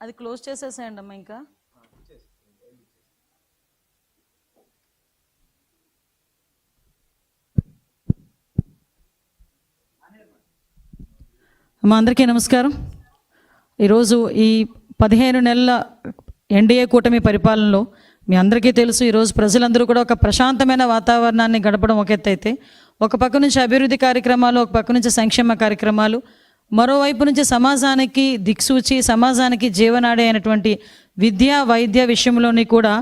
అది క్లోజ్ చేసేసేయండి అమ్మా. ఇంకా అమ్మా అందరికీ నమస్కారం. ఈరోజు ఈ 15 నెలల ఎన్డీఏ కూటమి పరిపాలనలో మీ అందరికీ తెలుసు, ఈరోజు ప్రజలందరూ కూడా ఒక ప్రశాంతమైన వాతావరణాన్ని గడపడం ఒక ఎత్తు అయితే, ఒక పక్క నుంచి అభివృద్ధి కార్యక్రమాలు, ఒక పక్క నుంచి సంక్షేమ కార్యక్రమాలు, మరోవైపు నుంచి సమాజానికి దిక్సూచి, సమాజానికి జీవనాడి అయినటువంటి విద్య వైద్య విషయంలోని కూడా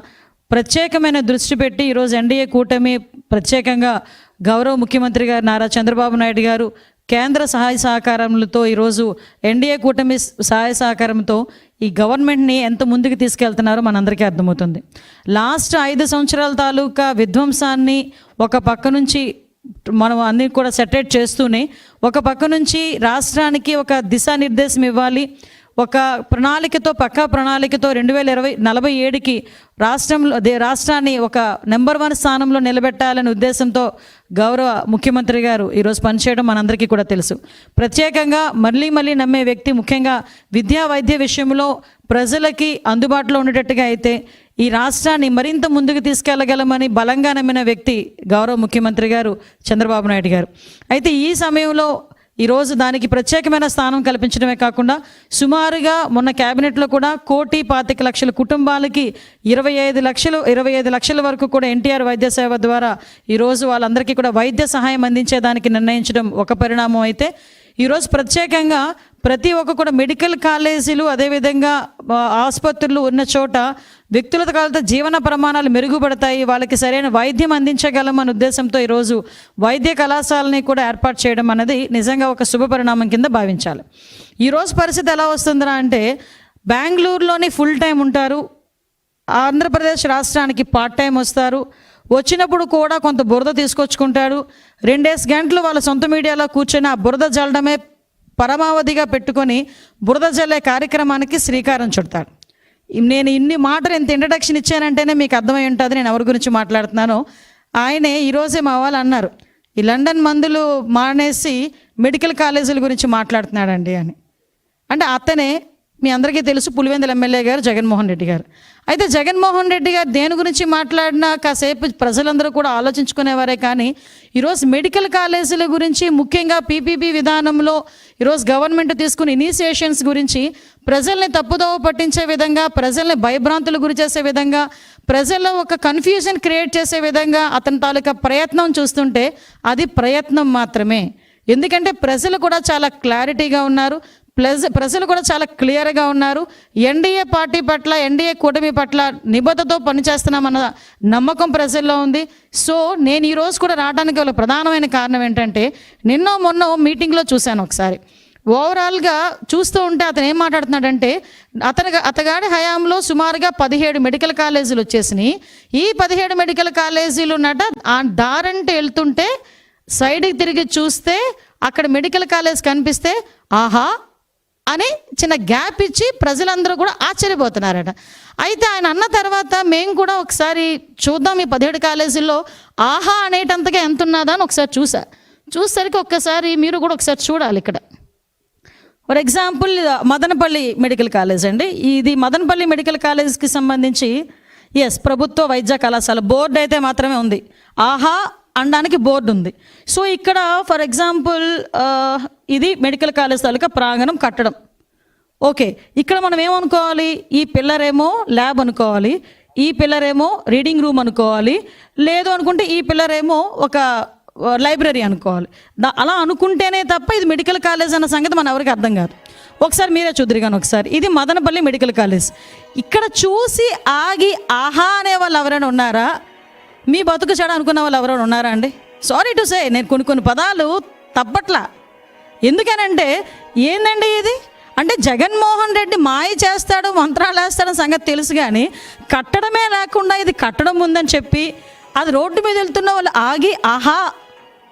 ప్రత్యేకమైన దృష్టి పెట్టి ఈరోజు ఎన్డీఏ కూటమి ప్రత్యేకంగా గౌరవ ముఖ్యమంత్రి గారు నారా చంద్రబాబు నాయుడు గారు కేంద్ర సహాయ సహకారములతో ఈరోజు ఎన్డీఏ కూటమి సహాయ సహకారంతో ఈ గవర్నమెంట్ని ఎంత ముందుకు తీసుకెళ్తున్నారో మనందరికీ అర్థమవుతుంది. లాస్ట్ 5 సంవత్సరాల తాలూకా విధ్వంసాన్ని ఒక పక్క నుంచి మనం అన్నీ కూడా సెటరేట్ చేస్తూనే, ఒక పక్క నుంచి రాష్ట్రానికి ఒక దిశానిర్దేశం ఇవ్వాలి, ఒక ప్రణాళికతో, పక్కా ప్రణాళికతో 2047కి రాష్ట్రాన్ని ఒక నెంబర్ 1 స్థానంలో నిలబెట్టాలనే ఉద్దేశంతో గౌరవ ముఖ్యమంత్రి గారు ఈరోజు పనిచేయడం మనందరికీ కూడా తెలుసు. ప్రత్యేకంగా మళ్ళీ నమ్మే వ్యక్తి, ముఖ్యంగా విద్యా వైద్య విషయంలో ప్రజలకి అందుబాటులో ఉండేటట్టుగా అయితే ఈ రాష్ట్రాన్ని మరింత ముందుకు తీసుకెళ్లగలమని బలంగా నమ్మిన వ్యక్తి గౌరవ ముఖ్యమంత్రి గారు చంద్రబాబు నాయుడు గారు. అయితే ఈ సమయంలో ఈరోజు దానికి ప్రత్యేకమైన స్థానం కల్పించడమే కాకుండా సుమారుగా మొన్న క్యాబినెట్లో కూడా 1,25,00,000 కుటుంబాలకి 25 లక్షల వరకు కూడా ఎన్టీఆర్ వైద్య సేవ ద్వారా ఈరోజు వాళ్ళందరికీ కూడా వైద్య సహాయం అందించేదానికి నిర్ణయించడం ఒక పరిణామం అయితే, ఈరోజు ప్రత్యేకంగా ప్రతి ఒక్క కూడా మెడికల్ కాలేజీలు, అదేవిధంగా ఆసుపత్రులు ఉన్న చోట వ్యక్తుల కాలతో జీవన ప్రమాణాలు మెరుగుపడతాయి, వాళ్ళకి సరైన వైద్యం అందించగలం అనే ఉద్దేశంతో ఈరోజు వైద్య కళాశాలని కూడా ఏర్పాటు చేయడం అన్నది నిజంగా ఒక శుభ పరిణామం కింద భావించాలి. ఈరోజు పరిస్థితి ఎలా వస్తుందిరా అంటే, బెంగళూరులోని ఫుల్ టైం ఉంటారు, ఆంధ్రప్రదేశ్ రాష్ట్రానికి పార్ట్ టైం వస్తారు, వచ్చినప్పుడు కూడా కొంత బురద తీసుకొచ్చుకుంటాడు, 2 గంటలు వాళ్ళ సొంత మీడియాలో కూర్చొని ఆ బురద జల్లడమే పరమావధిగా పెట్టుకొని బురద జల్లే కార్యక్రమానికి శ్రీకారం చుడతాడు. నేను ఇన్ని మాటలు ఎంత ఇంట్రడక్షన్ ఇచ్చానంటేనే మీకు అర్థమై ఉంటుంది నేను ఎవరి గురించి మాట్లాడుతున్నానో. ఆయనే ఈరోజే మా వాళ్ళు అన్నారు, ఈ లండన్ మందులు మానేసి మెడికల్ కాలేజీల గురించి మాట్లాడుతున్నాడండి అని. అంటే అతనే మీ అందరికీ తెలుసు, పులివెందుల ఎమ్మెల్యే గారు జగన్మోహన్ రెడ్డి గారు. అయితే జగన్మోహన్ రెడ్డి గారు దేని గురించి మాట్లాడినా కాసేపు ప్రజలందరూ కూడా ఆలోచించుకునేవారే, కానీ ఈరోజు మెడికల్ కాలేజీల గురించి, ముఖ్యంగా పీపీపీ విధానంలో ఈరోజు గవర్నమెంట్ తీసుకున్న ఇనిషియేషన్స్ గురించి ప్రజల్ని తప్పుదోవ పట్టించే విధంగా, ప్రజల్ని భయభ్రాంతులు గురి చేసే విధంగా, ప్రజల్లో ఒక కన్ఫ్యూజన్ క్రియేట్ చేసే విధంగా అతని తాలూకా ప్రయత్నం చూస్తుంటే అది ప్రయత్నం మాత్రమే. ఎందుకంటే ప్రజలు కూడా చాలా క్లారిటీగా ఉన్నారు, ప్రజలు కూడా చాలా క్లియర్గా ఉన్నారు. ఎన్డీఏ పార్టీ పట్ల, ఎన్డీఏ కూటమి పట్ల నిబద్ధతతో పనిచేస్తున్నామన్న నమ్మకం ప్రజల్లో ఉంది. సో నేను ఈరోజు కూడా రావడానికి గల ప్రధానమైన కారణం ఏంటంటే, మొన్న మీటింగ్లో చూశాను ఒకసారి. ఓవరాల్గా చూస్తూ ఉంటే అతను ఏం మాట్లాడుతున్నాడంటే, అతగాడి హయాంలో సుమారుగా 17 మెడికల్ కాలేజీలు వచ్చేసినాయి. ఈ 17 మెడికల్ కాలేజీలు ఉన్నట ఆ దారంటే వెళ్తుంటే సైడ్కి తిరిగి చూస్తే అక్కడ మెడికల్ కాలేజ్ కనిపిస్తే ఆహా అని చిన్న గ్యాప్ ఇచ్చి ప్రజలందరూ కూడా ఆశ్చర్యపోతున్నారట. అయితే ఆయన అన్న తర్వాత మేము కూడా ఒకసారి చూద్దాం ఈ 17 కాలేజీల్లో ఆహా అనేటంతగా ఎంత ఉన్నదా అని ఒకసారి చూసేసరికి ఒక్కసారి మీరు కూడా ఒకసారి చూడాలి. ఇక్కడ for example Madanapalle medical college అండి. ఇది మదనపల్లి మెడికల్ కాలేజ్కి సంబంధించి ప్రభుత్వ వైద్య కళాశాల బోర్డు అయితే మాత్రమే ఉంది, ఆహా అనడానికి బోర్డు ఉంది. సో ఇక్కడ ఫర్ ఎగ్జాంపుల్ ఇది మెడికల్ కాలేజ్ తాలూకా ప్రాంగణం కట్టడం. ఓకే, ఇక్కడ మనం ఏమనుకోవాలి, ఈ పిల్లర్ ఏమో ల్యాబ్ అనుకోవాలి, ఈ పిల్లర్ ఏమో రీడింగ్ రూమ్ అనుకోవాలి, లేదు అనుకుంటే ఈ పిల్లర్ ఏమో ఒక లైబ్రరీ అనుకోవాలి. అలా అనుకుంటేనే తప్ప ఇది మెడికల్ కాలేజ్ అన్న సంగతి మన ఎవరికి అర్థం కాదు. ఒకసారి మీరే చూద్దరు కానీ ఒకసారి ఇది మదనపల్లి మెడికల్ కాలేజ్. ఇక్కడ చూసి ఆగి ఆహా అనే వాళ్ళు ఎవరైనా ఉన్నారా? మీ బతుకు చెడ అనుకున్న వాళ్ళు ఎవరైనా ఉన్నారా అండి? సారీ టు సే, నేను కొన్ని పదాలు తప్పట్లా. ఎందుకనంటే ఏందండి ఇది అంటే, జగన్మోహన్ రెడ్డి మాయ చేస్తాడు, మంత్రాలు వేస్తాడని సంగతి తెలుసు, కానీ కట్టడమే లేకుండా ఇది కట్టడం ఉందని చెప్పి అది రోడ్డు మీద వెళ్తున్న వాళ్ళు ఆగి ఆహా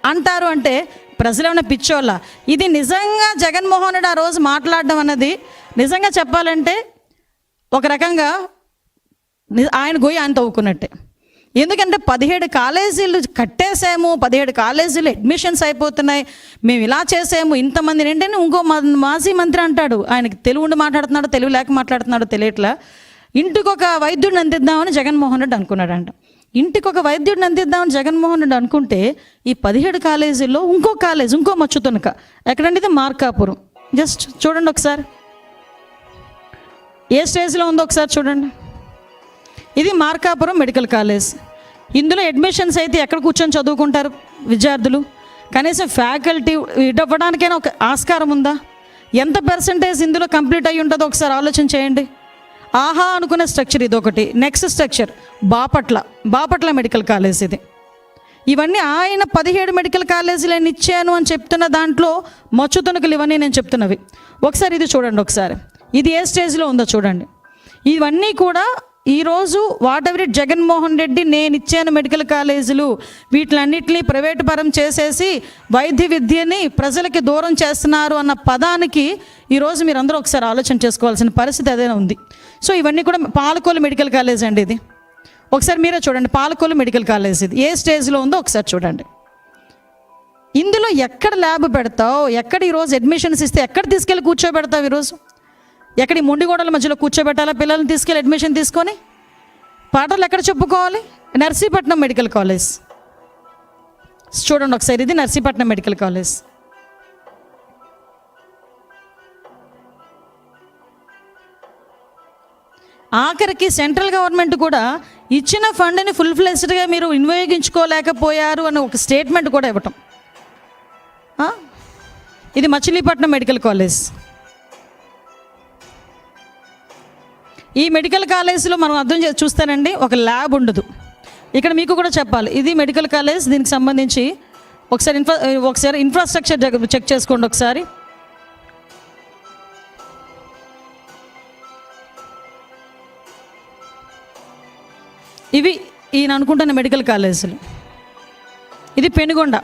అంటారు అంటే ప్రజలు ఏమైనా పిచ్చోళ్ళ? ఇది నిజంగా జగన్మోహన్ రెడ్డి ఆ రోజు మాట్లాడడం అన్నది నిజంగా చెప్పాలంటే ఒక రకంగా ఆయన గొయ్యి ఆయన తవ్వుకున్నట్టే. ఎందుకంటే 17 కాలేజీలు కట్టేసాము, 17 కాలేజీలు అడ్మిషన్స్ అయిపోతున్నాయి, మేము ఇలా చేసాము, ఇంతమంది ఏంటంటే ఇంకో మాజీ మంత్రి అంటాడు, ఆయనకి తెలుగు ఉండి మాట్లాడుతున్నాడు, తెలుగు లేక మాట్లాడుతున్నాడు తెలియట్లా, ఇంటికి ఒక వైద్యుడిని అందిద్దామని జగన్మోహన్ రెడ్డి అనుకున్నాడంట. ఇంటికి ఒక వైద్యుడిని అందిద్దామని జగన్మోహన్ రెడ్డి అనుకుంటే ఈ 17 కాలేజీల్లో ఇంకో కాలేజ్, ఇంకో మచ్చుతునక ఎక్కడంటే ఇది మార్కాపురం. జస్ట్ చూడండి ఒకసారి ఏ స్టేజ్లో ఉందో ఒకసారి చూడండి. ఇది మార్కాపురం మెడికల్ కాలేజ్. ఇందులో అడ్మిషన్స్ అయితే ఎక్కడ కూర్చొని చదువుకుంటారు విద్యార్థులు? కనీసం ఫ్యాకల్టీ ఇవ్వడానికైనా ఒక ఆస్కారం ఉందా? ఎంత పర్సంటేజ్ ఇందులో కంప్లీట్ అయ్యి ఉంటుందో ఒకసారి ఆలోచన చేయండి. ఆహా అనుకునే స్ట్రక్చర్ ఇది ఒకటి. Next structure Bapatla medical college ఇది. ఇవన్నీ ఆయన 17 మెడికల్ కాలేజీలు నేను ఇచ్చాను అని చెప్తున్న దాంట్లో మచ్చుతునకలు ఇవన్నీ నేను చెప్తున్నవి. ఒకసారి ఇది చూడండి, ఒకసారి ఇది ఏ స్టేజ్లో ఉందో చూడండి. ఇవన్నీ కూడా ఈరోజు what ever it Jaganmohan Reddy నేను ఇచ్చాను మెడికల్ కాలేజీలు, వీటిలన్నింటినీ ప్రైవేటు పరం చేసేసి వైద్య విద్యని ప్రజలకి దూరం చేస్తున్నారు అన్న పదానికి ఈరోజు మీరు అందరూ ఒకసారి ఆలోచన చేసుకోవాల్సిన పరిస్థితి అదేనా ఉంది. సో ఇవన్నీ కూడా పాలకొల్లు మెడికల్ కాలేజ్ అండి ఇది. ఒకసారి మీరే చూడండి, పాలకొల్లు మెడికల్ కాలేజ్ ఇది ఏ స్టేజ్లో ఉందో ఒకసారి చూడండి. ఇందులో ఎక్కడ ల్యాబ్ పెడతావు, ఎక్కడ ఈరోజు అడ్మిషన్స్ ఇస్తే ఎక్కడ తీసుకెళ్ళి కూర్చోబెడతావు? ఈరోజు ఎక్కడ ఈ మొండిగోడల మధ్యలో కూర్చోబెట్టాలా పిల్లల్ని తీసుకెళ్ళి అడ్మిషన్ తీసుకొని? పాఠాలు ఎక్కడ చెప్పుకోవాలి? నర్సీపట్నం మెడికల్ కాలేజ్ చూడండి ఒకసారి, ఇది నర్సీపట్నం మెడికల్ కాలేజ్. ఆఖరికి సెంట్రల్ గవర్నమెంట్ కూడా ఇచ్చిన ఫండ్ని ఫుల్ ఫ్లెజ్డ్గా మీరు వినియోగించుకోలేకపోయారు అని ఒక స్టేట్మెంట్ కూడా ఇవ్వటం. ఇది మచిలీపట్నం మెడికల్ కాలేజ్. ఈ మెడికల్ కాలేజ్లో మనం అర్థం చూస్తానండి, ఒక ల్యాబ్ ఉండదు. ఇక్కడ మీకు కూడా చెప్పాలి, ఇది మెడికల్ కాలేజ్, దీనికి సంబంధించి ఒకసారి ఇన్ఫ్రాస్ట్రక్చర్ చెక్ చేసుకోండి ఒకసారి. ఇవి ఈయన అనుకుంటున్న మెడికల్ కాలేజీలు. ఇది పెనుగొండ.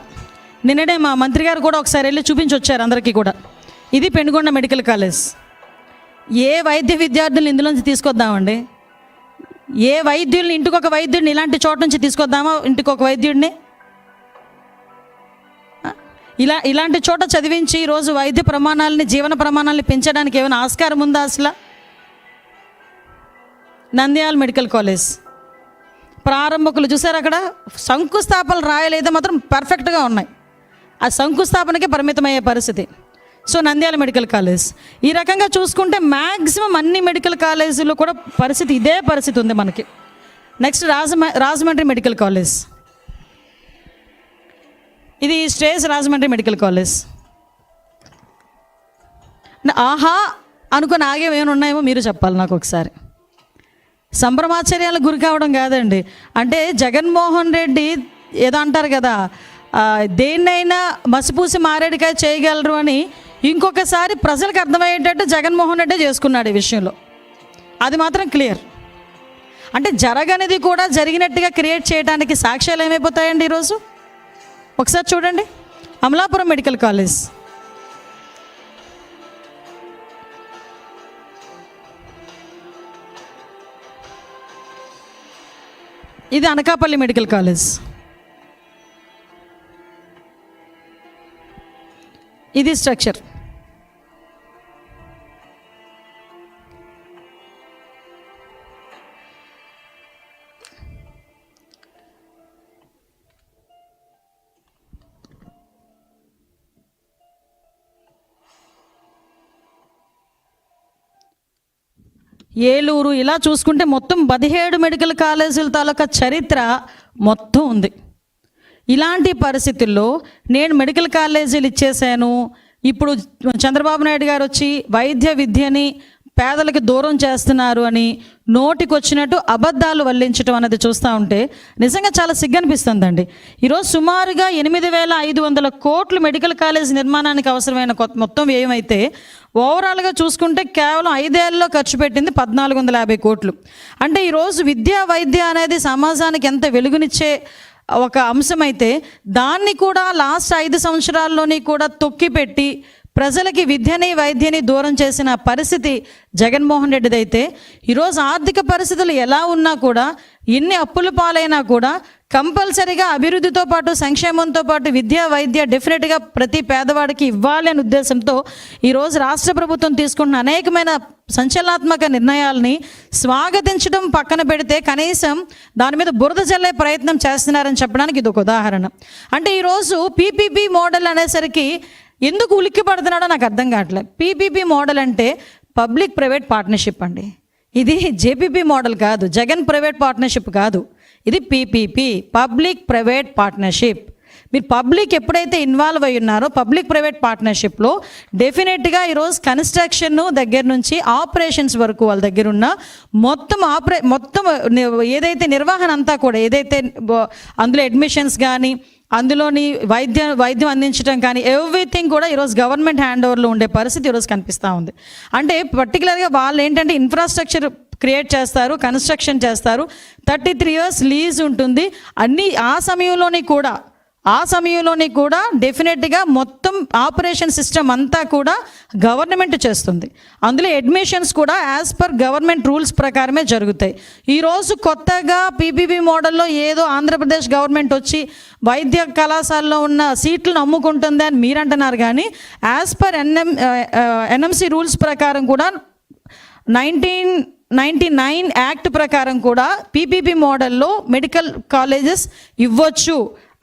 నిన్ననే మా మంత్రి గారు కూడా ఒకసారి వెళ్ళి చూపించి వచ్చారు అందరికీ కూడా. ఇది పెనుగొండ మెడికల్ కాలేజ్. ఏ వైద్య విద్యార్థులను ఇందులోంచి తీసుకొద్దామండి? ఏ వైద్యుల్ని, ఇంటికి ఒక వైద్యుడిని ఇలాంటి చోట నుంచి తీసుకొద్దామా? ఇంటికి ఒక వైద్యుడిని ఇలాంటి చోట చదివించి ఈరోజు వైద్య ప్రమాణాలని, జీవన ప్రమాణాలని పెంచడానికి ఏమైనా ఆస్కారం ఉందా అసలు? నంద్యాల మెడికల్ కాలేజ్ ప్రారంభకులు చూసారు, అక్కడ శంకుస్థాపనలు రాయలేదు మాత్రం పర్ఫెక్ట్గా ఉన్నాయి. ఆ శంకుస్థాపనకే పరిమితమయ్యే పరిస్థితి. So Nandyal medical college. ఈ రకంగా చూసుకుంటే మ్యాక్సిమం అన్ని మెడికల్ కాలేజీల్లో కూడా పరిస్థితి ఇదే పరిస్థితి ఉంది మనకి. Next Rajahmundry medical college. ఇది స్టేజ్ రాజమండ్రి మెడికల్ కాలేజ్. ఆహా అనుకుని ఆగేమేమైనా ఉన్నాయేమో మీరు చెప్పాలి నాకు ఒకసారి. సంభ్రమాశ్చర్యాలకు గురి కావడం కాదండి. అంటే జగన్మోహన్ రెడ్డి ఏదో అంటారు కదా, దేన్నైనా మసిపూసి మారేడుకాయ చేయగలరు అని ఇంకొకసారి ప్రజలకు అర్థమయ్యేటట్టు జగన్మోహన్ రెడ్డి చేసుకున్నాడు ఈ విషయంలో. అది మాత్రం క్లియర్. అంటే జరగనిది కూడా జరిగినట్టుగా క్రియేట్ చేయడానికి సాక్ష్యాలు ఏమైపోతాయండి ఈరోజు? ఒకసారి చూడండి, అమలాపురం మెడికల్ కాలేజ్. ఇది అనకాపల్లి మెడికల్ కాలేజ్. ఇది స్ట్రక్చర్. ఏలూరు. ఇలా చూసుకుంటే మొత్తం 17 మెడికల్ కాలేజీల తాలూకా చరిత్ర మొత్తం ఉంది. ఇలాంటి పరిస్థితుల్లో నేను మెడికల్ కాలేజీలు ఇచ్చేసాను, ఇప్పుడు చంద్రబాబు నాయుడు గారు వచ్చి వైద్య విద్యని పేదలకు దూరం చేస్తున్నారు అని నోటికి వచ్చినట్టు అబద్ధాలు వల్లించడం అనేది చూస్తూ ఉంటే నిజంగా చాలా సిగ్గనిపిస్తుందండి. ఈరోజు సుమారుగా 8,500 కోట్లు మెడికల్ కాలేజ్ నిర్మాణానికి అవసరమైన మొత్తం వ్యయం అయితే ఓవరాల్గా చూసుకుంటే కేవలం 5 ఏళ్లలో ఖర్చు పెట్టింది 1,450 కోట్లు. అంటే ఈరోజు విద్యా వైద్య అనేది సమాజానికి ఎంత వెలుగునిచ్చే ఒక అంశం అయితే దాన్ని కూడా లాస్ట్ 5 సంవత్సరాల్లోని కూడా తొక్కిపెట్టి ప్రజలకి విద్యని వైద్యని దూరం చేసిన పరిస్థితి జగన్మోహన్ రెడ్డిదైతే, ఈరోజు ఆర్థిక పరిస్థితులు ఎలా ఉన్నా కూడా, ఎన్ని అప్పుల పాలైనా కూడా కంపల్సరీగా అభివృద్ధితో పాటు సంక్షేమంతో పాటు విద్య వైద్య డెఫినెట్గా ప్రతి పేదవాడికి ఇవ్వాలి అనే ఉద్దేశంతో ఈరోజు రాష్ట్ర ప్రభుత్వం తీసుకుంటున్న అనేకమైన సంచలనాత్మక నిర్ణయాలని స్వాగతించడం పక్కన పెడితే కనీసం దాని మీద బురద జల్లే ప్రయత్నం చేస్తున్నారని చెప్పడానికి ఇది ఒక ఉదాహరణ. అంటే ఈరోజు పీపీపీ మోడల్ అనేసరికి ఎందుకు ఉలిక్కి పడుతున్నాడో నాకు అర్థం కావట్లేదు. పీపీపీ మోడల్ అంటే పబ్లిక్ ప్రైవేట్ పార్ట్నర్షిప్ అండి. ఇది జేపీపీ మోడల్ కాదు, జగన్ ప్రైవేట్ పార్ట్నర్షిప్ కాదు, ఇది పీపీపీ, పబ్లిక్ ప్రైవేట్ పార్ట్నర్షిప్. మీరు పబ్లిక్ ఎప్పుడైతే ఇన్వాల్వ్ అయి ఉన్నారో పబ్లిక్ ప్రైవేట్ పార్ట్నర్షిప్లో డెఫినెట్గా ఈరోజు కన్స్ట్రక్షన్ దగ్గర నుంచి ఆపరేషన్స్ వరకు వాళ్ళ దగ్గర ఉన్న మొత్తం ఏదైతే నిర్వహణ అంతా కూడా, ఏదైతే అందులో అడ్మిషన్స్ కానీ అందులోని వైద్యం అందించడం కానీ ఎవ్రీథింగ్ కూడా ఈరోజు గవర్నమెంట్ హ్యాండ్ ఓవర్లో ఉండే పరిస్థితి ఈరోజు కనిపిస్తూ ఉంది. అంటే పర్టికులర్గా వాళ్ళు ఏంటంటే ఇన్ఫ్రాస్ట్రక్చర్ క్రియేట్ చేస్తారు, కన్స్ట్రక్షన్ చేస్తారు, 33 years లీజ్ ఉంటుంది. అన్నీ ఆ సమయంలోని కూడా డెఫినెట్గా మొత్తం ఆపరేషన్ సిస్టమ్ అంతా కూడా గవర్నమెంట్ చేస్తుంది. అందులో అడ్మిషన్స్ కూడా యాజ్ పర్ గవర్నమెంట్ రూల్స్ ప్రకారమే జరుగుతాయి. ఈరోజు కొత్తగా పీపీపీ మోడల్లో ఏదో ఆంధ్రప్రదేశ్ గవర్నమెంట్ వచ్చి వైద్య కళాశాలలో ఉన్న సీట్లను అమ్ముకుంటుంది అని మీరు అంటున్నారు, కానీ యాజ్ పర్ ఎన్ఎంసి రూల్స్ ప్రకారం కూడా 1999 యాక్ట్ ప్రకారం కూడా పీపీపీ మోడల్లో మెడికల్ కాలేజెస్ ఇవ్వచ్చు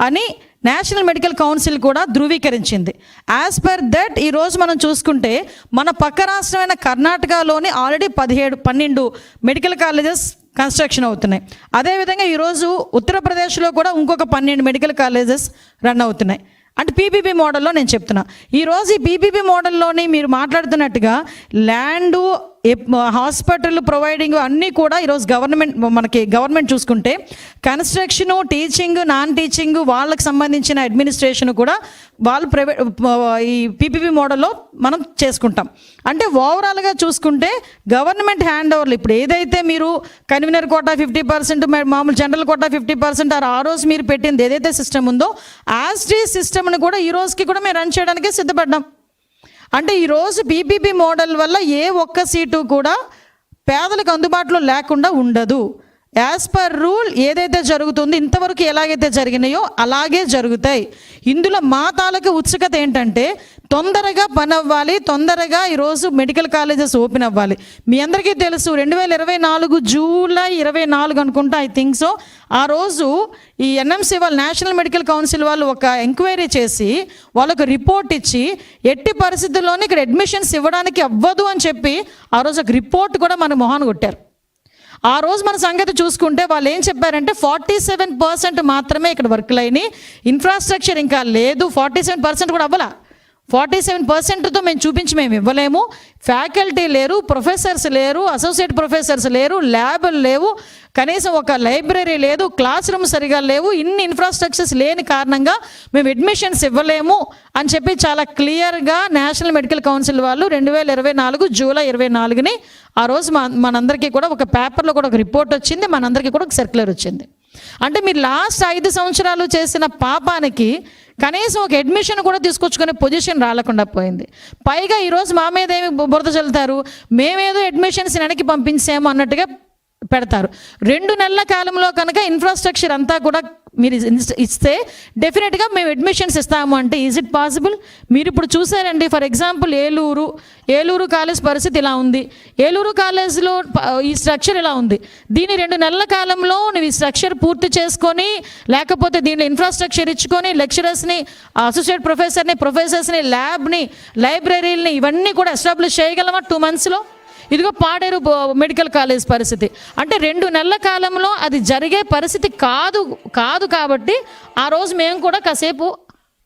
అని నేషనల్ మెడికల్ కౌన్సిల్ కూడా ధృవీకరించింది. యాజ్ పర్ దట్ ఈరోజు మనం చూసుకుంటే మన పక్క రాష్ట్రమైన కర్ణాటకలోని ఆల్రెడీ 12 మెడికల్ కాలేజెస్ కన్స్ట్రక్షన్ అవుతున్నాయి. అదేవిధంగా ఈరోజు ఉత్తరప్రదేశ్లో కూడా ఇంకొక 12 మెడికల్ కాలేజెస్ రన్ అవుతున్నాయి. అంటే పీపీపీ మోడల్లో నేను చెప్తున్నా. ఈరోజు ఈ పీపీపీ మోడల్లోని మీరు మాట్లాడుతున్నట్టుగా ల్యాండు, హాస్పిటల్ ప్రొవైడింగ్ అన్నీ కూడా ఈరోజు గవర్నమెంట్ చూసుకుంటే కన్స్ట్రక్షను, టీచింగ్, నాన్ టీచింగ్ వాళ్ళకి సంబంధించిన అడ్మినిస్ట్రేషన్ కూడా వాళ్ళు ప్రైవేట్ ఈ పీపీపీ మోడల్లో మనం చేసుకుంటాం. అంటే ఓవరాల్గా చూసుకుంటే గవర్నమెంట్ హ్యాండ్ ఓవర్లు ఇప్పుడు ఏదైతే మీరు కన్వీనర్ కోటా 50%, మామూలు జనరల్ కోటా 50%, ఆ రోజు మీరు పెట్టింది ఏదైతే సిస్టమ్ ఉందో యాజ్ టీ సిస్టమ్ని కూడా ఈ రోజుకి కూడా మేము రన్ చేయడానికి సిద్ధపడ్డాం. అంటే ఈరోజు పీపీపీ మోడల్ వల్ల ఏ ఒక్క సీటు కూడా పేదలకు అందుబాటులో లేకుండా ఉండదు. యాజ్ పర్ రూల్ ఏదైతే జరుగుతుందో ఇంతవరకు ఎలాగైతే జరిగినాయో అలాగే జరుగుతాయి. ఇందులో మా తాలూకు ఉత్సుకత ఏంటంటే తొందరగా పని అవ్వాలి, తొందరగా ఈరోజు మెడికల్ కాలేజెస్ ఓపెన్ అవ్వాలి. మీ అందరికీ తెలుసు 2024 జూలై 24 అనుకుంటా, ఐ థింక్ సో, ఆ రోజు ఈ ఎన్ఎంసీ వాళ్ళు నేషనల్ మెడికల్ కౌన్సిల్ వాళ్ళు ఒక ఎంక్వైరీ చేసి వాళ్ళకు రిపోర్ట్ ఇచ్చి ఎట్టి పరిస్థితుల్లోనే ఇక్కడ అడ్మిషన్స్ ఇవ్వడానికి అవ్వదు అని చెప్పి ఆ రోజు ఒక రిపోర్ట్ కూడా మన మొహాన కొట్టారు. ఆ రోజు మన సంగతి చూసుకుంటే వాళ్ళు ఏం చెప్పారంటే 47% మాత్రమే ఇక్కడ వర్క్లు అయినాయి, ఇన్ఫ్రాస్ట్రక్చర్ ఇంకా లేదు. 47% కూడా అవ్వాల. 47%తో మేము ఇవ్వలేము. ఫ్యాకల్టీ లేరు, ప్రొఫెసర్స్ లేరు, అసోసియేట్ ప్రొఫెసర్స్ లేరు, ల్యాబులు లేవు, కనీసం ఒక లైబ్రరీ లేదు, క్లాస్ రూమ్ సరిగా లేవు. ఇన్ని ఇన్ఫ్రాస్ట్రక్చర్స్ లేని కారణంగా మేము అడ్మిషన్స్ ఇవ్వలేము అని చెప్పి చాలా క్లియర్గా నేషనల్ మెడికల్ కౌన్సిల్ వాళ్ళు 2024 జూలై 24 ఆ రోజు మనందరికీ కూడా ఒక పేపర్లో కూడా ఒక రిపోర్ట్ వచ్చింది, మనందరికీ కూడా ఒక సర్క్యులర్ వచ్చింది. అంటే మీరు లాస్ట్ 5 సంవత్సరాలు చేసిన పాపానికి కనీసం ఒక అడ్మిషన్ కూడా తీసుకొచ్చుకునే పొజిషన్ రాలేకుండా పోయింది. పైగా ఈరోజు మా మీద ఏమి బురద చల్లుతారు, మేమేదో అడ్మిషన్స్ వెనక్కి పంపించాము అన్నట్టుగా పెడతారు. 2 నెలల కాలంలో కనుక ఇన్ఫ్రాస్ట్రక్చర్ అంతా కూడా మీరు ఇస్తే డెఫినెట్గా మేము అడ్మిషన్స్ ఇస్తాము అంటే ఈజ్ ఇట్ పాసిబుల్? మీరు ఇప్పుడు చూసారండి, ఫర్ ఎగ్జాంపుల్ ఏలూరు కాలేజ్ పరిస్థితి ఇలా ఉంది. ఏలూరు కాలేజ్లో ఈ స్ట్రక్చర్ ఇలా ఉంది. దీని 2 నెలల కాలంలో నువ్వు ఈ స్ట్రక్చర్ పూర్తి చేసుకొని, లేకపోతే దీనిలో ఇన్ఫ్రాస్ట్రక్చర్ ఇచ్చుకొని లెక్చరర్స్ని, అసోసియేట్ ప్రొఫెసర్స్ని, ల్యాబ్ని, లైబ్రరీలని ఇవన్నీ కూడా ఎస్టాబ్లిష్ చేయగలమా 2 monthsలో? ఇదిగో పాడేరు మెడికల్ కాలేజ్ పరిస్థితి. అంటే 2 నెలల కాలంలో అది జరిగే పరిస్థితి కాదు కాబట్టి ఆ రోజు మేము కూడా కాసేపు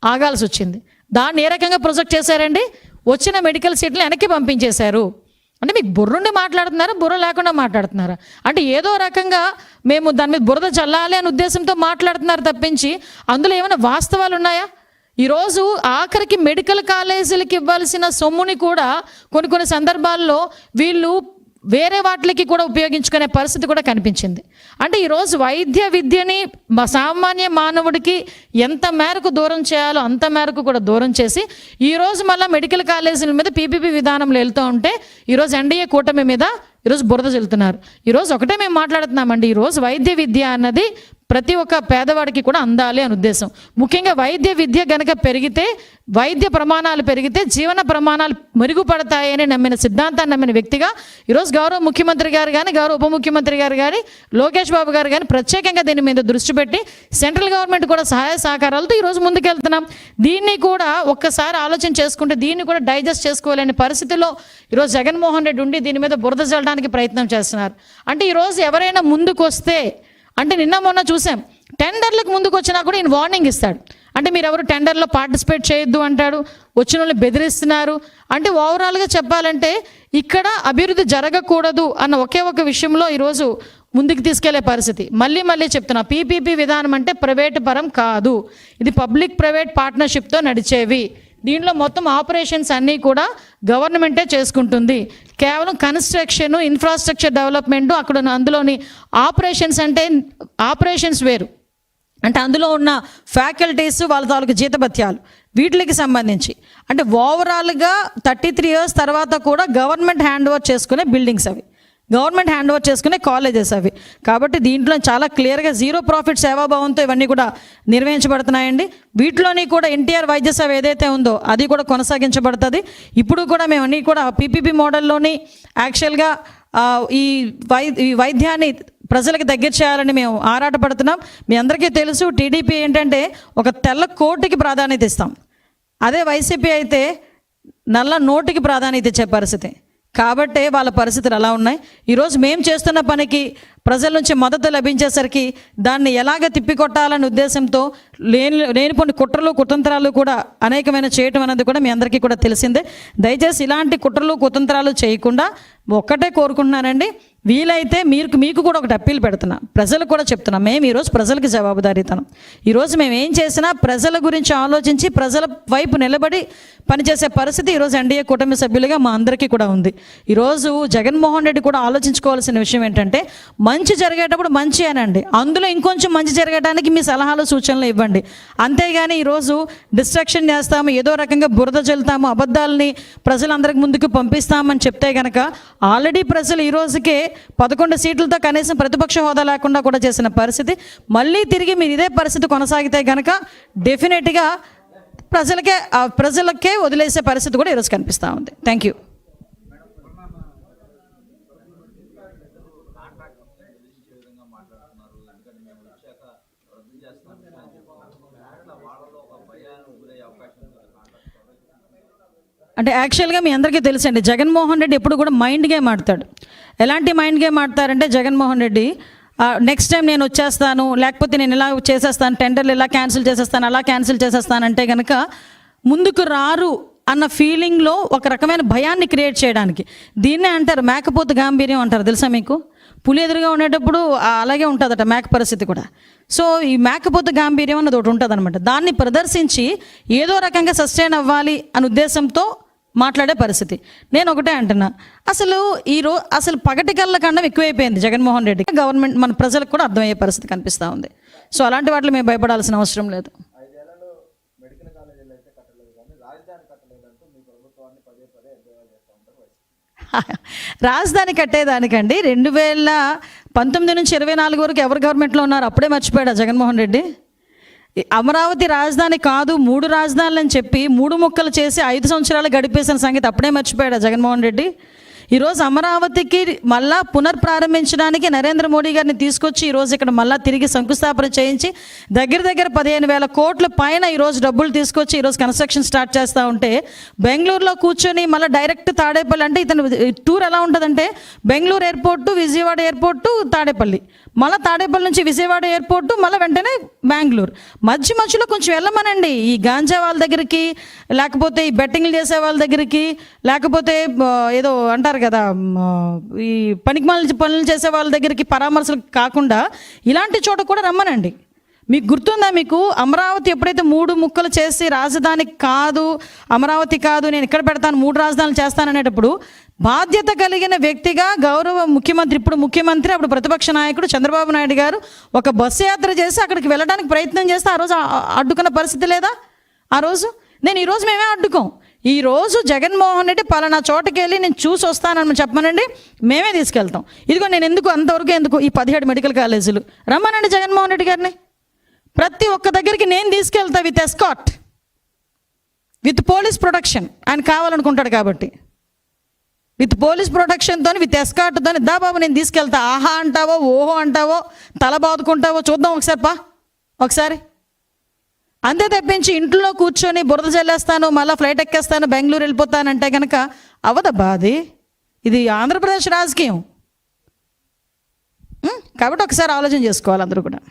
ఆగాల్సి వచ్చింది. దాన్ని ఏ రకంగా ప్రొజెక్ట్ చేశారండి? వచ్చిన మెడికల్ సీట్లు వెనక్కి పంపించేశారు. అంటే మీకు బుర్రుండి మాట్లాడుతున్నారా, బుర్ర లేకుండా మాట్లాడుతున్నారా? అంటే ఏదో రకంగా మేము దాని మీద బురద చల్లాలి అనే ఉద్దేశంతో మాట్లాడుతున్నారు తప్పించి అందులో ఏమైనా వాస్తవాలు ఉన్నాయా? ఈరోజు ఆఖరికి మెడికల్ కాలేజీలకి ఇవ్వాల్సిన సొమ్ముని కూడా కొన్ని సందర్భాల్లో వీళ్ళు వేరే వాటికి కూడా ఉపయోగించుకునే పరిస్థితి కూడా కనిపించింది. అంటే ఈరోజు వైద్య విద్యని సామాన్య మానవుడికి ఎంత మేరకు దూరం చేయాలో అంత మేరకు కూడా దూరం చేసి ఈరోజు మళ్ళీ మెడికల్ కాలేజీల మీద పీపీపీ విధానంలో వెళ్తూ ఉంటే ఈరోజు ఎన్డీఏ కూటమి మీద ఈరోజు బురద చెల్లుతున్నారు. ఈరోజు ఒకటే మేము మాట్లాడుతున్నామండి, ఈరోజు వైద్య విద్య అన్నది ప్రతి ఒక్క పేదవాడికి కూడా అందాలి అని ఉద్దేశం. ముఖ్యంగా వైద్య విద్య గనక పెరిగితే, వైద్య ప్రమాణాలు పెరిగితే జీవన ప్రమాణాలు మెరుగుపడతాయని నమ్మిన సిద్ధాంతాన్ని నమ్మిన వ్యక్తిగా ఈరోజు గౌరవ ముఖ్యమంత్రి గారు కానీ, గౌరవ ఉప ముఖ్యమంత్రి గారు కానీ, లోకేష్ బాబు గారు కానీ ప్రత్యేకంగా దీని మీద దృష్టి పెట్టి సెంట్రల్ గవర్నమెంట్ కూడా సహాయ సహకారాలతో ఈరోజు ముందుకెళ్తున్నాం. దీన్ని కూడా ఒక్కసారి ఆలోచన చేసుకుంటే దీన్ని కూడా డైజెస్ట్ చేసుకోలేని పరిస్థితిలో ఈరోజు జగన్మోహన్ రెడ్డి ఉండి దీని మీద బురద చల్లడానికి ప్రయత్నం చేస్తున్నారు. అంటే ఈరోజు ఎవరైనా ముందుకు వస్తే, అంటే నిన్న మొన్న చూసాం, టెండర్లకు ముందుకు వచ్చినా కూడా ఈయన వార్నింగ్ ఇస్తాడు. అంటే మీరు ఎవరు టెండర్లో పార్టిసిపేట్ చేయొద్దు అంటాడు, వచ్చిన వాళ్ళని బెదిరిస్తున్నారు. అంటే ఓవరాల్గా చెప్పాలంటే ఇక్కడ అభివృద్ధి జరగకూడదు అన్న ఒకే ఒక విషయంలో ఈరోజు ముందుకు తీసుకెళ్లే పరిస్థితి. మళ్ళీ చెప్తున్నా, పీపీపీ విధానం అంటే ప్రైవేటు పరం కాదు, ఇది పబ్లిక్ ప్రైవేట్ పార్ట్నర్షిప్తో నడిచేవి. దీంట్లో మొత్తం ఆపరేషన్స్ అన్నీ కూడా గవర్నమెంటే చేసుకుంటుంది. కేవలం కన్స్ట్రక్షన్, ఇన్ఫ్రాస్ట్రక్చర్ డెవలప్మెంట్, అక్కడ అందులోని ఆపరేషన్స్ అంటే ఆపరేషన్స్ వేరు. అంటే అందులో ఉన్న ఫ్యాకల్టీస్, వాళ్ళ తాలూకు జీతభత్యాలు, వీటికి సంబంధించి అంటే ఓవరాల్గా 33 years తర్వాత కూడా గవర్నమెంట్ హ్యాండ్ ఓవర్ చేసుకునే బిల్డింగ్స్ అవి, గవర్నమెంట్ హ్యాండ్ ఓవర్ చేసుకునే కాలేజెస్ అవి. కాబట్టి దీంట్లో చాలా క్లియర్గా జీరో ప్రాఫిట్ సేవాభావంతో ఇవన్నీ కూడా నిర్వహించబడుతున్నాయండి. వీటిలోని కూడా ఎన్టీఆర్ వైద్య సేవ ఏదైతే ఉందో అది కూడా కొనసాగించబడుతుంది. ఇప్పుడు కూడా మేము అన్నీ కూడా పీపీపీ మోడల్లోని యాక్చువల్గా ఈ వైద్యాన్ని ప్రజలకు దగ్గర చేయాలని మేము ఆరాటపడుతున్నాం. మీ అందరికీ తెలుసు, టీడీపీ ఏంటంటే ఒక తెల్ల కోటికి ప్రాధాన్యత ఇస్తాం, అదే వైసీపీ అయితే నల్ల నోటికి ప్రాధాన్యత ఇచ్చే పరిస్థితి. కాబట్టే వాళ్ళ పరిస్థితులు అలా ఉన్నాయి. ఈరోజు మేము చేస్తున్న పనికి ప్రజల నుంచి మద్దతు లభించేసరికి దాన్ని ఎలాగ తిప్పికొట్టాలనే ఉద్దేశంతో లేని కొన్ని కుట్రలు కుతంత్రాలు కూడా అనేకమైన చేయటం అనేది కూడా మీ అందరికీ కూడా తెలిసిందే. దయచేసి ఇలాంటి కుట్రలు కుతంత్రాలు చేయకుండా ఒక్కటే కోరుకుంటున్నానండి, వీలైతే మీకు కూడా ఒకటి అప్పీల్ పెడుతున్నా, ప్రజలకు కూడా చెప్తున్నా, మేము ఈరోజు ప్రజలకు జవాబుదారీతనం. ఈరోజు మేము ఏం చేసినా ప్రజల గురించి ఆలోచించి ప్రజల వైపు నిలబడి పనిచేసే పరిస్థితి ఈరోజు ఎన్డీఏ కూటమి సభ్యులుగా మా అందరికీ కూడా ఉంది. ఈరోజు జగన్మోహన్ రెడ్డి కూడా ఆలోచించుకోవాల్సిన విషయం ఏంటంటే, మంచి జరిగేటప్పుడు మంచి అనండి, అందులో ఇంకొంచెం మంచి జరగడానికి మీ సలహాలు సూచనలు ఇవ్వండి. అంతేగాని ఈరోజు డిస్ట్రాక్షన్ చేస్తాము, ఏదో రకంగా బురద చల్లుతాము, అబద్ధాలని ప్రజలందరికి ముందుకు పంపిస్తామని చెప్తే కనుక ఆల్రెడీ ప్రజలు ఈ రోజుకే 11 సీట్లతో కనీసం ప్రతిపక్ష హోదా లేకుండా కూడా చేసిన పరిస్థితి. మళ్ళీ తిరిగి మీరు ఇదే పరిస్థితి కొనసాగితే కనుక డెఫినెట్గా ప్రజలకే వదిలేసే పరిస్థితి కూడా ఈరోజు కనిపిస్తూ ఉంది. Thank you. అంటే యాక్చువల్గా మీ అందరికీ తెలుసండి, జగన్మోహన్ రెడ్డి ఎప్పుడు కూడా మైండ్ గేమ్ ఆడతాడు. ఎలాంటి మైండ్ గేమ్ ఆడతారంటే, జగన్మోహన్ రెడ్డి నెక్స్ట్ టైం నేను వచ్చేస్తాను, లేకపోతే నేను ఇలా చేసేస్తాను, టెండర్లు ఇలా క్యాన్సిల్ చేసేస్తాను, అలా క్యాన్సిల్ చేసేస్తాను అంటే కనుక ముందుకు రారు అన్న ఫీలింగ్లో ఒక రకమైన భయాన్ని క్రియేట్ చేయడానికి. దీన్నే అంటారు మేకపోతు గాంభీర్యం అంటారు, తెలుసా మీకు? పులి ఎదురుగా ఉండేటప్పుడు అలాగే ఉంటుందట మేక పరిస్థితి కూడా. సో ఈ మేకపోతు గాంభీర్యం అన్నది ఒకటి ఉంటుంది అనమాట. దాన్ని ప్రదర్శించి ఏదో రకంగా సస్టైన్ అవ్వాలి అనే ఉద్దేశంతో మాట్లాడే పరిస్థితి. నేను ఒకటే అంటున్నా, అసలు పగటి కళ్ళ కండం ఎక్కువైపోయింది జగన్మోహన్ రెడ్డి. గవర్నమెంట్ మన ప్రజలకు కూడా అర్థమయ్యే పరిస్థితి కనిపిస్తూ ఉంది. సో అలాంటి వాటిలో మేము భయపడాల్సిన అవసరం లేదు. రాజధాని కట్టేదానికండి 2019 నుంచి 24 వరకు ఎవరు గవర్నమెంట్లో ఉన్నారు అప్పుడే మర్చిపోయాడా జగన్మోహన్ రెడ్డి? అమరావతి రాజధాని కాదు 3 రాజధానులు అని చెప్పి 3 ముక్కలు చేసి 5 సంవత్సరాలు గడిపేసిన సంగతి అప్పుడే మర్చిపోయాడా జగన్మోహన్ రెడ్డి? ఈరోజు అమరావతికి మళ్ళా పునర్ప్రారంభించడానికి నరేంద్ర మోడీ గారిని తీసుకొచ్చి ఈరోజు ఇక్కడ మళ్ళీ తిరిగి శంకుస్థాపన చేయించి దగ్గర 15,000 కోట్ల పైన ఈరోజు డబ్బులు తీసుకొచ్చి ఈరోజు కన్స్ట్రక్షన్ స్టార్ట్ చేస్తూ ఉంటే బెంగళూరులో కూర్చొని మళ్ళీ డైరెక్ట్ తాడేపల్లి, అంటే ఇతను టూర్ ఎలా ఉంటుందంటే బెంగళూరు ఎయిర్పోర్టు, విజయవాడ ఎయిర్పోర్టు, తాడేపల్లి, మళ్ళీ తాడేపల్లి నుంచి విజయవాడ ఎయిర్పోర్టు, మళ్ళీ వెంటనే బెంగళూరు. మధ్యలో కొంచెం వెళ్ళమనండి ఈ గాంజా వాళ్ళ దగ్గరికి, లేకపోతే ఈ బెట్టింగ్లు చేసే వాళ్ళ దగ్గరికి, లేకపోతే ఏదో అంటారు కదా ఈ పనికిమాలిన పనులు చేసే వాళ్ళ దగ్గరికి పరామర్శలు కాకుండా ఇలాంటి చోట కూడా రమ్మనండి. మీకు గుర్తుందా, మీకు అమరావతి ఎప్పుడైతే 3 ముక్కలు చేసి రాజధాని కాదు, అమరావతి కాదు, నేను ఇక్కడ పెడతాను 3 రాజధానులు చేస్తాననేటప్పుడు బాధ్యత కలిగిన వ్యక్తిగా గౌరవ ముఖ్యమంత్రి, ఇప్పుడు ముఖ్యమంత్రి, అప్పుడు ప్రతిపక్ష నాయకుడు చంద్రబాబు నాయుడు గారు ఒక బస్సు యాత్ర చేసి అక్కడికి వెళ్ళడానికి ప్రయత్నం చేస్తే ఆ రోజు అడ్డుకున్న పరిస్థితి లేదా? ఆ రోజు ఈరోజు మేమే అడ్డుకోం. ఈరోజు జగన్మోహన్ రెడ్డి పలానా చోటకి వెళ్ళి నేను చూసి వస్తానని చెప్పమనండి, మేమే తీసుకెళ్తాం. ఇదిగో నేను అంతవరకు ఎందుకు ఈ 17 మెడికల్ కాలేజీలు రమ్మనండి జగన్మోహన్ రెడ్డి గారిని. ప్రతి ఒక్క దగ్గరికి నేను తీసుకెళ్తా with escort, with police protection. ఆయన కావాలనుకుంటాడు కాబట్టి విత్ పోలీస్ ప్రొటెక్షన్తో, విత్ ఎస్కాట్తో దా బాబు నేను తీసుకెళ్తా. ఆహా అంటావో, ఓహో అంటావో, తల బాదుకుంటావో చూద్దాం ఒకసారి. అంతే తప్పించి ఇంట్లో కూర్చొని బురద జల్లేస్తాను, మళ్ళీ ఫ్లైట్ ఎక్కేస్తాను, బెంగళూరు వెళ్ళిపోతానంటే కనుక అవదబ్బా అది. ఇది ఆంధ్రప్రదేశ్ రాజకీయం కాబట్టి ఒకసారి ఆలోచన చేసుకోవాలి అందరూ కూడా.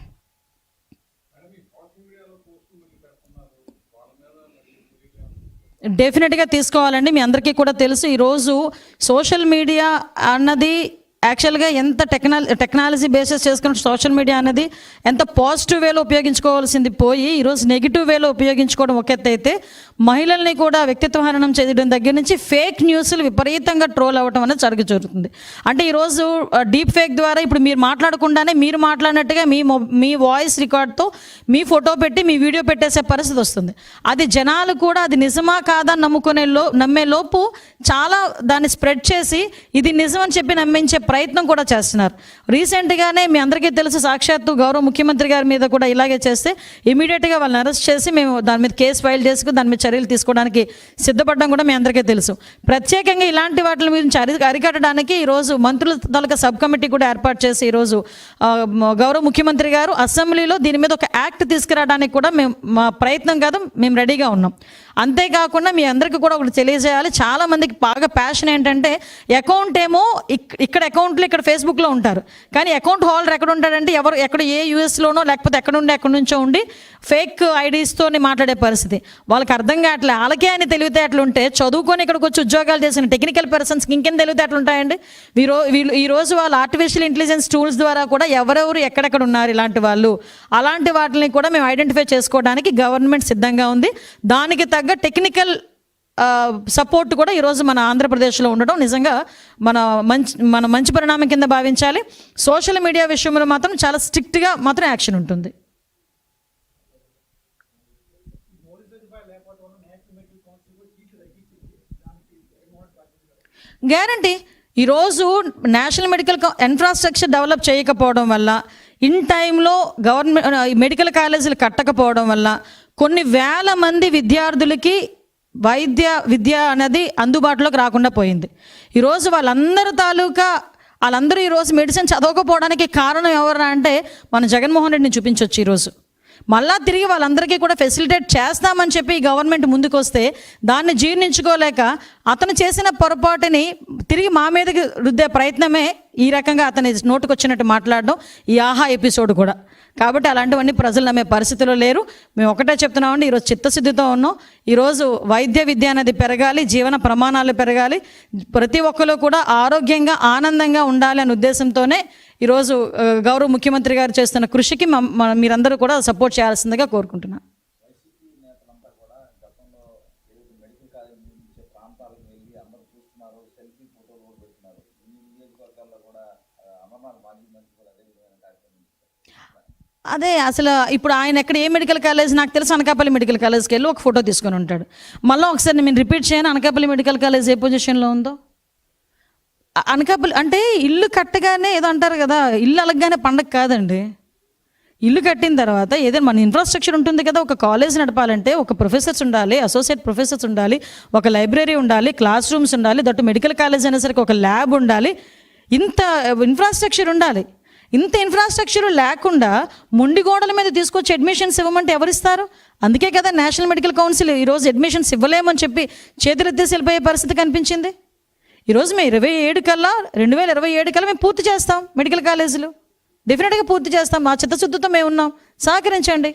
డెఫినెట్గా తీసుకోవాలండి. మీ అందరికీ కూడా తెలుసు ఈరోజు సోషల్ మీడియా అన్నది యాక్చువల్గా ఎంత టెక్నాలజీ బేసెస్ చేసుకున్న సోషల్ మీడియా అనేది ఎంత పాజిటివ్ వేలో ఉపయోగించుకోవాల్సింది పోయి ఈరోజు నెగిటివ్ వేలో ఉపయోగించుకోవడం ఒక ఎత్తు అయితే, మహిళల్ని కూడా వ్యక్తిత్వ హననం చేయడం దగ్గర నుంచి ఫేక్ న్యూస్లు విపరీతంగా ట్రోల్ అవ్వడం అనేది జరుగుతుంది. అంటే ఈరోజు డీప్ ఫేక్ ద్వారా ఇప్పుడు మీరు మాట్లాడకుండానే మీరు మాట్లాడినట్టుగా మీ వాయిస్ రికార్డ్తో మీ ఫోటో పెట్టి మీ వీడియో పెట్టేసే పరిస్థితి వస్తుంది. అది జనాలు కూడా అది నిజమా కాదా నమ్మే లోపు చాలా దాన్ని స్ప్రెడ్ చేసి ఇది నిజం అని చెప్పి నమ్మించే ప్రయత్నం కూడా చేస్తున్నారు. రీసెంట్గానే మీ అందరికీ తెలుసు, సాక్షాత్తు గౌరవ ముఖ్యమంత్రి గారి మీద కూడా ఇలాగే చేస్తే ఇమీడియట్గా వాళ్ళని అరెస్ట్ చేసి మేము దాని మీద కేసు ఫైల్ చేసుకుని దాని మీద చర్యలు తీసుకోవడానికి సిద్ధపడడం కూడా మీ అందరికీ తెలుసు. ప్రత్యేకంగా ఇలాంటి వాటి గురించి అరికట్టడానికి ఈరోజు మంత్రుల తాలూకా సబ్ కమిటీ కూడా ఏర్పాటు చేసి ఈరోజు గౌరవ ముఖ్యమంత్రి గారు అసెంబ్లీలో దీని మీద ఒక యాక్ట్ తీసుకురావడానికి కూడా మా ప్రయత్నం కాదు, మేము రెడీగా ఉన్నాం. అంతేకాకుండా మీ అందరికీ కూడా ఒకటి తెలియజేయాలి, చాలామందికి బాగా ప్యాషన్ ఏంటంటే అకౌంట్ ఏమో ఇక్కడ అకౌంట్లు ఇక్కడ ఫేస్బుక్లో ఉంటారు, కానీ అకౌంట్ హోల్డర్ ఎక్కడ ఉంటాడంటే ఎక్కడ ఏ యూఎస్లోనో లేకపోతే ఎక్కడి నుంచో ఉండి ఫేక్ ఐడీస్తో మాట్లాడే పరిస్థితి. వాళ్ళకి అర్థం కావట్లే. వాళ్ళకే అని తెలివితేటలు ఉంటే చదువుకొని ఇక్కడికి వచ్చి ఉద్యోగాలు చేసిన టెక్నికల్ పర్సన్స్కి ఇంకేం తెలివితేటలు ఉంటాయండి? ఈరోజు వాళ్ళు ఆర్టిఫిషియల్ ఇంటెలిజెన్స్ టూల్స్ ద్వారా కూడా ఎవరెవరు ఎక్కడెక్కడ ఉన్నారు ఇలాంటి వాళ్ళు, అలాంటి వాటిని కూడా మేము ఐడెంటిఫై చేసుకోవడానికి గవర్నమెంట్ సిద్ధంగా ఉంది. దానికి తగ్గ టెక్నికల్ సపోర్ట్ కూడా ఈరోజు మన ఆంధ్రప్రదేశ్లో ఉండడం నిజంగా మన మంచి పరిణామం కింద భావించాలి. సోషల్ మీడియా విషయంలో మాత్రం చాలా స్ట్రిక్ట్గా మాత్రం యాక్షన్ ఉంటుంది. గ్యారంటీ ఈరోజు నేషనల్ మెడికల్ ఇన్ఫ్రాస్ట్రక్చర్ డెవలప్ చేయకపోవడం వల్ల, ఇన్ టైంలో గవర్నమెంట్ మెడికల్ కాలేజీలు కట్టకపోవడం వల్ల కొన్ని వేల మంది విద్యార్థులకి విద్య అనేది అందుబాటులోకి రాకుండా పోయింది. ఈరోజు వాళ్ళందరూ ఈరోజు మెడిసిన్ చదవకపోవడానికి కారణం ఎవరు అంటే మన జగన్మోహన్ రెడ్డిని చూపించవచ్చు. ఈరోజు మళ్ళా తిరిగి వాళ్ళందరికీ కూడా ఫెసిలిటేట్ చేస్తామని చెప్పి గవర్నమెంట్ ముందుకు వస్తే దాన్ని జీర్ణించుకోలేక అతను చేసిన పొరపాటుని తిరిగి మా మీదకి రుద్దే ప్రయత్నమే ఈ రకంగా అతని నోటుకొచ్చినట్టు మాట్లాడడం, ఈ ఆహా ఎపిసోడ్ కూడా. కాబట్టి అలాంటివన్నీ ప్రజలు నమ్మే పరిస్థితిలో లేరు. మేము ఒకటే చెప్తున్నామండి, ఈరోజు చిత్తశుద్ధితో ఉన్నాం. ఈరోజు వైద్య విద్య అనేది పెరగాలి, జీవన ప్రమాణాలు పెరగాలి, ప్రతి ఒక్కరు కూడా ఆరోగ్యంగా ఆనందంగా ఉండాలి అనే ఉద్దేశంతోనే ఈరోజు గౌరవ ముఖ్యమంత్రి గారు చేస్తున్న కృషికి మీరందరూ కూడా సపోర్ట్ చేయాల్సిందిగా కోరుకుంటున్నాను. అదే అసలు ఇప్పుడు ఆయన ఎక్కడ ఏ మెడికల్ కాలేజ్, నాకు తెలుసు అనకాపల్లి మెడికల్ కాలేజ్కి వెళ్ళి ఒక ఫోటో తీసుకొని ఉంటాడు. మళ్ళీ ఒకసారి నేను రిపీట్ చేయను, అనకాపల్లి మెడికల్ కాలేజ్ ఏ పొజిషన్లో ఉందో. అనకాపల్లి అంటే ఇల్లు కట్టగానే ఏదో అంటారు కదా, ఇల్లు అలగ్గానే పండగ కాదండి. ఇల్లు కట్టిన తర్వాత ఏదైనా మన ఇన్ఫ్రాస్ట్రక్చర్ ఉంటుంది కదా. ఒక కాలేజ్ నడపాలంటే ఒక ప్రొఫెసర్స్ ఉండాలి, అసోసియేట్ ప్రొఫెసర్స్ ఉండాలి, ఒక లైబ్రరీ ఉండాలి, క్లాస్ రూమ్స్ ఉండాలి, దట్టు మెడికల్ కాలేజ్ అనేసరికి ఒక ల్యాబ్ ఉండాలి, ఇంత ఇన్ఫ్రాస్ట్రక్చర్ ఉండాలి. ఇంత ఇన్ఫ్రాస్ట్రక్చర్ లేకుండా మొండి గోడల మీద తీసుకొచ్చి అడ్మిషన్స్ ఇవ్వమంటే ఎవరిస్తారు? అందుకే కదా నేషనల్ మెడికల్ కౌన్సిల్ ఈరోజు అడ్మిషన్స్ ఇవ్వలేమని చెప్పి చేతులెత్తేసి వెళ్ళిపోయే పరిస్థితి కనిపించింది. ఈరోజు మేము 2027 కల్లా మేము పూర్తి చేస్తాం మెడికల్ కాలేజీలు, డెఫినెట్గా పూర్తి చేస్తాం. మా చిత్తశుద్ధితో మేము ఉన్నాం, సహకరించండి.